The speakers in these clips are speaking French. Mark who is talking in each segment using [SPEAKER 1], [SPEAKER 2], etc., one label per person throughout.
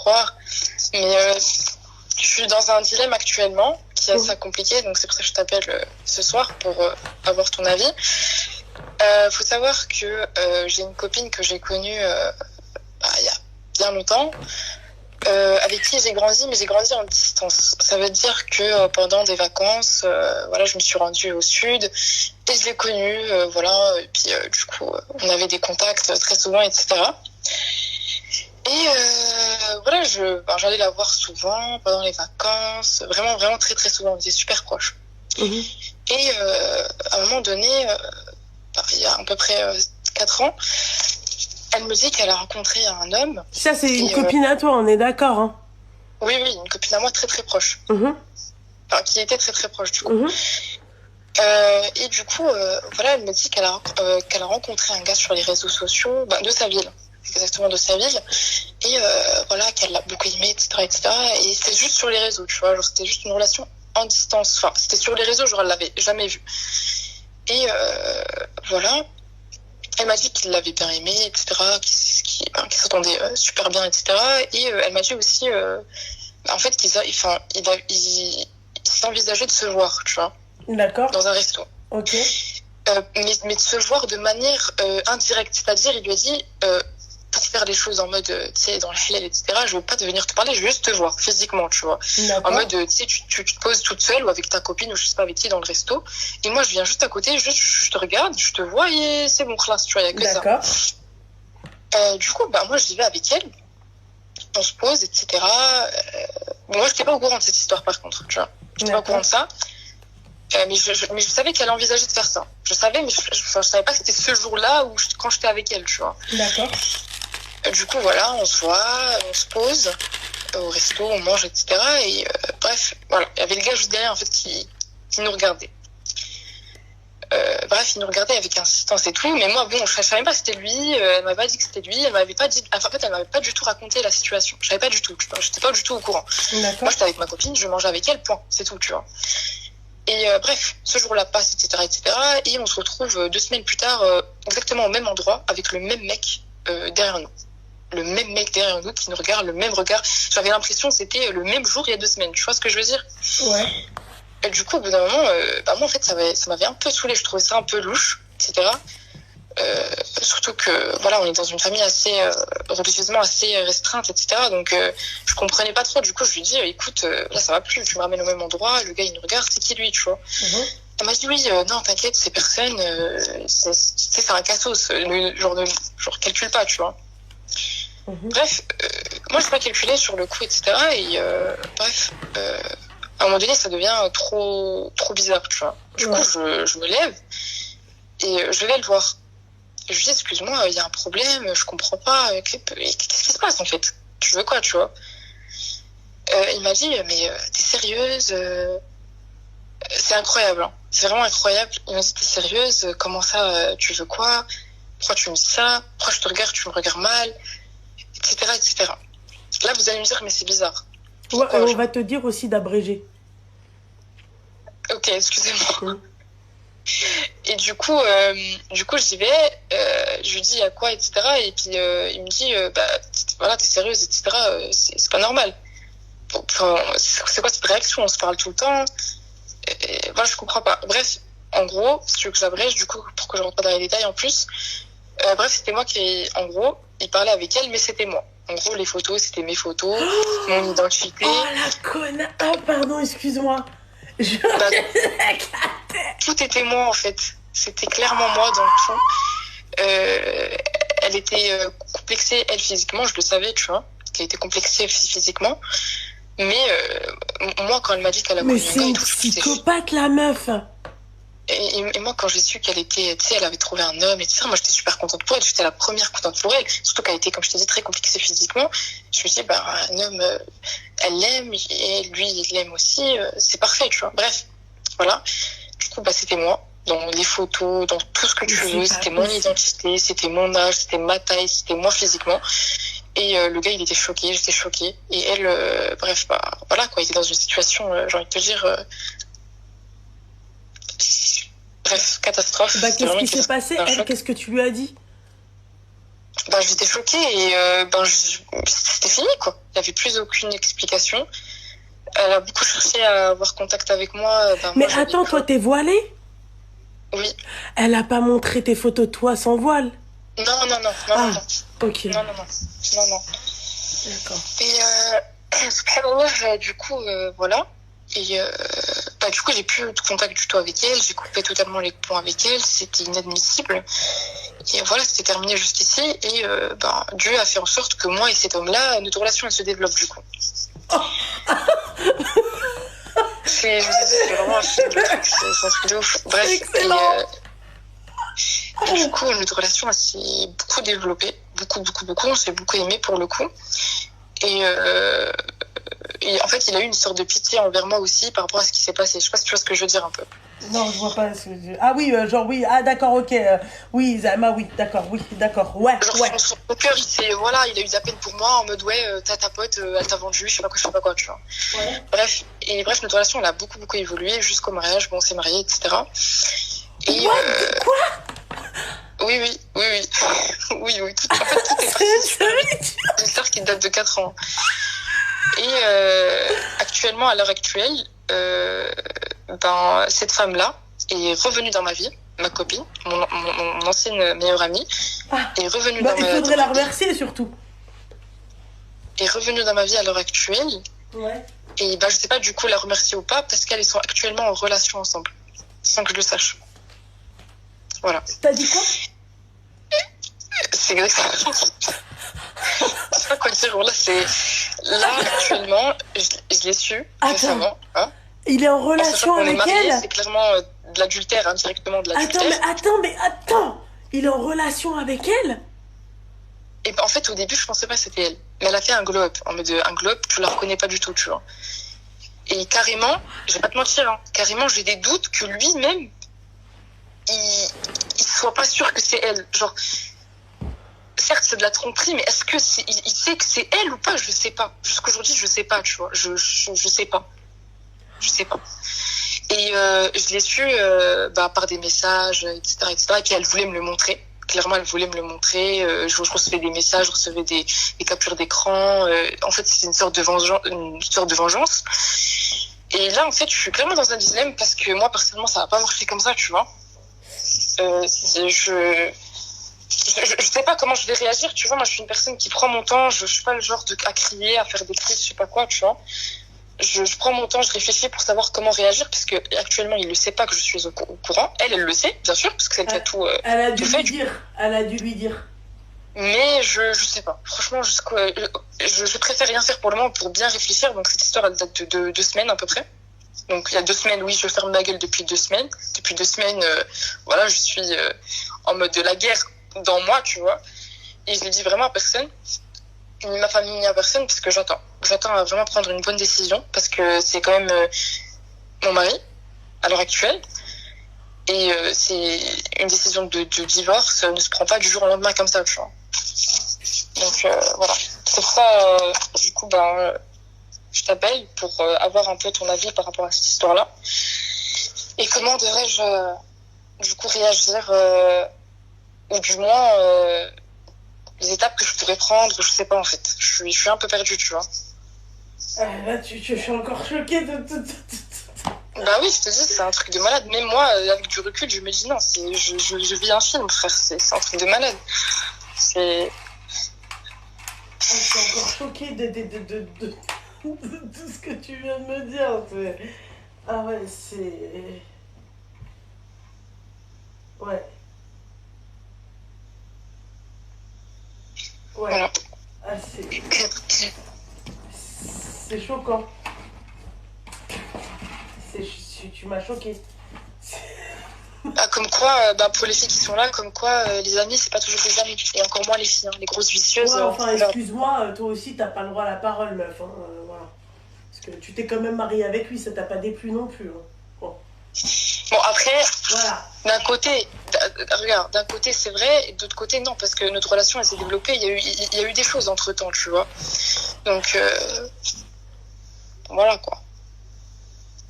[SPEAKER 1] croire. Mais je suis dans un dilemme actuellement qui est assez compliqué, donc c'est pour ça que je t'appelle ce soir pour avoir ton avis. Faut savoir que j'ai une copine que j'ai connue il y a bien longtemps, avec qui j'ai grandi, mais j'ai grandi en distance. Ça veut dire que pendant des vacances, je me suis rendue au sud et je l'ai connue, et puis du coup, on avait des contacts très souvent, etc. Et j'allais la voir souvent pendant les vacances, vraiment, vraiment très, très souvent. On était super proches. Et à un moment donné, il y a à peu près 4 ans, elle me dit qu'elle a rencontré un homme.
[SPEAKER 2] Ça, c'est une copine à toi, on est d'accord, hein?
[SPEAKER 1] Oui, une copine à moi très, très proche. Qui était très, très proche, du coup. Et du coup, elle me dit qu'elle a rencontré un gars sur les réseaux sociaux, de sa ville. Exactement, de sa ville. Et qu'elle l'a beaucoup aimé, etc., etc. Et c'est juste sur les réseaux, tu vois. Genre, c'était juste une relation en distance. Enfin, c'était sur les réseaux, genre, elle l'avait jamais vu. Et elle m'a dit qu'il l'avait bien aimé, etc., qu'il s'entendait super bien, etc. Et elle m'a dit aussi, en fait, qu'il s'envisageait de se voir, tu vois.
[SPEAKER 2] D'accord.
[SPEAKER 1] Dans un resto.
[SPEAKER 2] Ok.
[SPEAKER 1] Mais de se voir de manière indirecte. C'est-à-dire, il lui a dit, pour faire les choses en mode, tu sais, dans le halal, etc., je veux pas venir te parler, je veux juste te voir physiquement, tu vois.
[SPEAKER 2] D'accord.
[SPEAKER 1] En mode, tu sais, tu te poses toute seule ou avec ta copine ou je sais pas avec qui dans le resto. Et moi, je viens juste à côté, je te regarde, je te vois et c'est bon, classe, tu vois, il y a que ça.
[SPEAKER 2] D'accord.
[SPEAKER 1] Du coup, moi, je vais avec elle. On se pose, etc. Moi, je n'étais pas au courant de cette histoire, par contre, tu vois. Je n'étais pas au courant de ça. Mais je savais qu'elle envisageait de faire ça. Je savais, mais je savais pas que c'était ce jour-là ou quand j'étais avec elle, tu vois.
[SPEAKER 2] D'accord.
[SPEAKER 1] Du coup, on se voit, on se pose au resto, on mange, etc. Et il y avait le gars juste derrière, en fait, qui nous regardait. Il nous regardait avec insistance et tout, mais moi, je savais même pas que c'était lui, elle m'avait pas dit que c'était lui, elle m'avait pas dit, en fait, elle m'avait pas du tout raconté la situation. Je savais pas du tout, j'étais pas du tout au courant.
[SPEAKER 2] D'accord.
[SPEAKER 1] Moi, j'étais avec ma copine, je mangeais avec elle, point, c'est tout, tu vois. Et ce jour-là passe, etc., etc. Et on se retrouve 2 semaines plus tard, exactement au même endroit, avec le même mec derrière nous. Le même mec derrière nous qui nous regarde, le même regard. J'avais l'impression que c'était le même jour il y a 2 semaines. Tu vois ce que je veux dire?
[SPEAKER 2] Ouais.
[SPEAKER 1] Et du coup, au bout d'un moment, moi, en fait, ça m'avait un peu saoulée. Je trouvais ça un peu louche, etc. Surtout que, on est dans une famille assez religieusement assez restreinte, etc. Donc, je comprenais pas trop. Du coup, je lui dis, écoute, là, ça va plus. Tu me ramènes au même endroit. Le gars, il nous regarde. C'est qui lui, tu vois? Elle m'a dit, oui, non, t'inquiète, ces personnes, c'est un cassos. Genre, calcule pas, tu vois. Bref, moi, je n'ai pas calculé sur le coup, etc. Et à un moment donné, ça devient trop bizarre, tu vois. Du coup, je me lève et je vais le voir. Je lui dis, excuse-moi, il y a un problème, je comprends pas. Qu'est-ce qui se passe, en fait? Tu veux quoi, tu vois? Il m'a dit, mais t'es sérieuse? C'est incroyable, hein. C'est vraiment incroyable. Il m'a dit, t'es sérieuse? Comment ça, tu veux quoi? Pourquoi tu me dis ça? Pourquoi je te regarde, tu me regardes mal? Etc., etc. Là, vous allez me dire, mais c'est bizarre.
[SPEAKER 2] Pourquoi, on va te dire aussi d'abréger.
[SPEAKER 1] Ok, excusez-moi. Et du coup, j'y vais, je lui dis, il y a quoi, etc. Et puis, il me dit, t'es sérieuse, etc. C'est pas normal. Enfin, c'est quoi cette réaction? On se parle tout le temps. Et, je comprends pas. Bref, en gros, si tu veux que j'abrège, du coup, pour que je rentre pas dans les détails en plus, c'était moi qui, en gros, il parlait avec elle, mais c'était moi. En gros, les photos, c'était mes photos, mon identité.
[SPEAKER 2] Oh la connasse! Oh, pardon, excuse-moi.
[SPEAKER 1] Tout était moi, en fait. C'était clairement moi dans le tout. Elle était complexée, elle, physiquement, je le savais, tu vois, qu'elle était complexée physiquement. Mais moi, quand elle m'a dit qu'elle a connu un gars...
[SPEAKER 2] Mais c'est une psychopathe, la meuf!
[SPEAKER 1] Et moi, quand j'ai su qu'elle était, tu sais, elle avait trouvé un homme, etc., moi, j'étais super contente pour elle. J'étais la première contente pour elle. Surtout qu'elle était, comme je t'ai dit, très complexée physiquement. Je me suis dit, un homme, elle l'aime, et lui, il l'aime aussi. C'est parfait, tu vois. Bref, voilà. Du coup, c'était moi. Dans les photos, dans tout ce que tu veux. C'était mon identité, c'était mon âge, c'était ma taille, c'était moi physiquement. Et le gars, il était choqué, j'étais choquée. Et elle, il était dans une situation, j'ai envie de te dire... Bref, catastrophe.
[SPEAKER 2] Qu'est-ce qui s'est passé? Elle, qu'est-ce que tu lui as dit?
[SPEAKER 1] Ben, j'étais choquée et c'était fini, quoi. Il n'y avait plus aucune explication. Elle a beaucoup cherché à avoir contact avec moi.
[SPEAKER 2] Mais moi, attends, toi, t'es voilée?
[SPEAKER 1] Oui.
[SPEAKER 2] Elle a pas montré tes photos de toi sans voile?
[SPEAKER 1] Non.
[SPEAKER 2] Ok.
[SPEAKER 1] Non.
[SPEAKER 2] D'accord.
[SPEAKER 1] Et subhanallah, du coup, voilà. Et du coup, j'ai plus de contact du tout avec elle. J'ai coupé totalement les ponts avec elle. C'était inadmissible. Et voilà, c'était terminé jusqu'ici. Et Dieu a fait en sorte que moi et cet homme-là, notre relation, elle se développe du coup. Oh. C'est vraiment un truc de ouf. Bref. Et du coup, notre relation, elle s'est beaucoup développée. Beaucoup. On s'est beaucoup aimé pour le coup. Et en fait, il a eu une sorte de pitié envers moi aussi par rapport à ce qui s'est passé. Je sais pas si tu vois ce que je veux dire un peu.
[SPEAKER 2] Non, je vois pas ce que je... Ah oui, genre oui, d'accord, ok. Oui, Zama, oui, d'accord, ouais.
[SPEAKER 1] Genre son cœur, il a eu de la peine pour moi en mode t'as ta pote, elle t'a vendu, je sais pas quoi, tu vois. Ouais. Bref, notre relation, elle a beaucoup évolué jusqu'au mariage. Bon, on s'est mariés, etc. Et
[SPEAKER 2] quoi
[SPEAKER 1] Oui. En fait, tout est précis. C'est une histoire qui date de 4 ans. Et actuellement, à l'heure actuelle, cette femme-là est revenue dans ma vie, ma copine, mon ancienne meilleure amie, est revenue dans ma vie.
[SPEAKER 2] Il faudrait la remercier surtout.
[SPEAKER 1] Est revenue dans ma vie à l'heure actuelle.
[SPEAKER 2] Ouais.
[SPEAKER 1] Et je sais pas du coup la remercier ou pas parce qu'elles sont actuellement en relation ensemble, sans que je le sache. Voilà.
[SPEAKER 2] T'as dit quoi?
[SPEAKER 1] C'est exactement. Je sais pas quoi dire. Là actuellement, je l'ai su récemment. Hein.
[SPEAKER 2] Il est en relation avec elle.
[SPEAKER 1] C'est clairement de l'adultère, directement de l'adultère.
[SPEAKER 2] Attends. Il est en relation avec elle?
[SPEAKER 1] Et en fait, au début, je pensais pas que c'était elle. Mais elle a fait un glow up. En mode un glow up, tu la reconnais pas du tout, tu vois. Et carrément, je vais pas te mentir, hein, carrément, j'ai des doutes que lui-même, il soit pas sûr que c'est elle. Genre, certes, c'est de la tromperie, mais est-ce que il sait que c'est elle ou pas? Je sais pas. Jusqu'aujourd'hui, je sais pas, tu vois. Je sais pas. Et je l'ai su par des messages, etc. Et puis elle voulait me le montrer. Clairement, elle voulait me le montrer. Je recevais des messages, je recevais des captures d'écran. En fait, c'est une sorte de vengeance. Et là, en fait, je suis clairement dans un dilemme parce que moi, personnellement, ça va pas marcher comme ça, tu vois. Je sais pas comment je vais réagir, tu vois. Moi, je suis une personne qui prend mon temps. Je suis pas le genre à crier, à faire des cris, je sais pas quoi, tu vois. Je prends mon temps, je réfléchis pour savoir comment réagir parce que actuellement il ne sait pas que je suis au courant. Elle le sait, bien sûr, parce que c'est tout.
[SPEAKER 2] Elle a dû lui dire.
[SPEAKER 1] Mais je sais pas. Franchement, je préfère rien faire pour le moment pour bien réfléchir. Donc cette histoire elle date de 2 semaines à peu près. Donc il y a 2 semaines, oui, je ferme ma gueule depuis 2 semaines. Depuis 2 semaines, voilà, je suis en mode de la guerre dans moi, tu vois. Et je le dis vraiment à personne. Ni ma famille ni à personne parce que j'attends à vraiment prendre une bonne décision parce que c'est quand même mon mari à l'heure actuelle et c'est une décision de divorce ne se prend pas du jour au lendemain comme ça, tu vois. Donc voilà, c'est pour ça du coup je t'appelle pour avoir un peu ton avis par rapport à cette histoire-là et comment devrais-je du coup réagir ou du moins les étapes que je pourrais prendre, je sais pas en fait. Je suis un peu perdue, tu vois.
[SPEAKER 2] Là, je suis encore choquée de tout.
[SPEAKER 1] Bah oui, je te dis, c'est un truc de malade. Même moi, avec du recul, je me dis non, je vis un film, frère. C'est un truc de malade. Je
[SPEAKER 2] suis encore choquée de tout ce que tu viens de me dire. Ah ouais, c'est... Ouais. Ouais.
[SPEAKER 1] Voilà.
[SPEAKER 2] Ah, c'est choquant. Tu m'as choquée.
[SPEAKER 1] Comme quoi, pour les filles qui sont là, comme quoi les amis, c'est pas toujours des amis. Et encore moins les filles, hein, les grosses vicieuses.
[SPEAKER 2] Ouais, enfin, excuse-moi, toi aussi, t'as pas le droit à la parole, meuf. Hein, voilà. Parce que tu t'es quand même mariée avec lui, ça t'a pas déplu non plus. Hein.
[SPEAKER 1] Bon, après,
[SPEAKER 2] voilà.
[SPEAKER 1] d'un côté, c'est vrai, et d'autre côté, non, parce que notre relation, elle s'est développée, il y a eu des choses entre-temps, tu vois. Donc, voilà, quoi.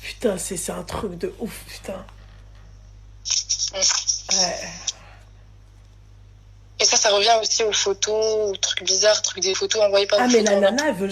[SPEAKER 2] Putain, c'est un truc de ouf, putain. Ouais.
[SPEAKER 1] Et ça revient aussi aux photos, aux trucs bizarres, trucs des photos envoyées par
[SPEAKER 2] Ah,
[SPEAKER 1] vos
[SPEAKER 2] mais la
[SPEAKER 1] photos.
[SPEAKER 2] nana, elle veut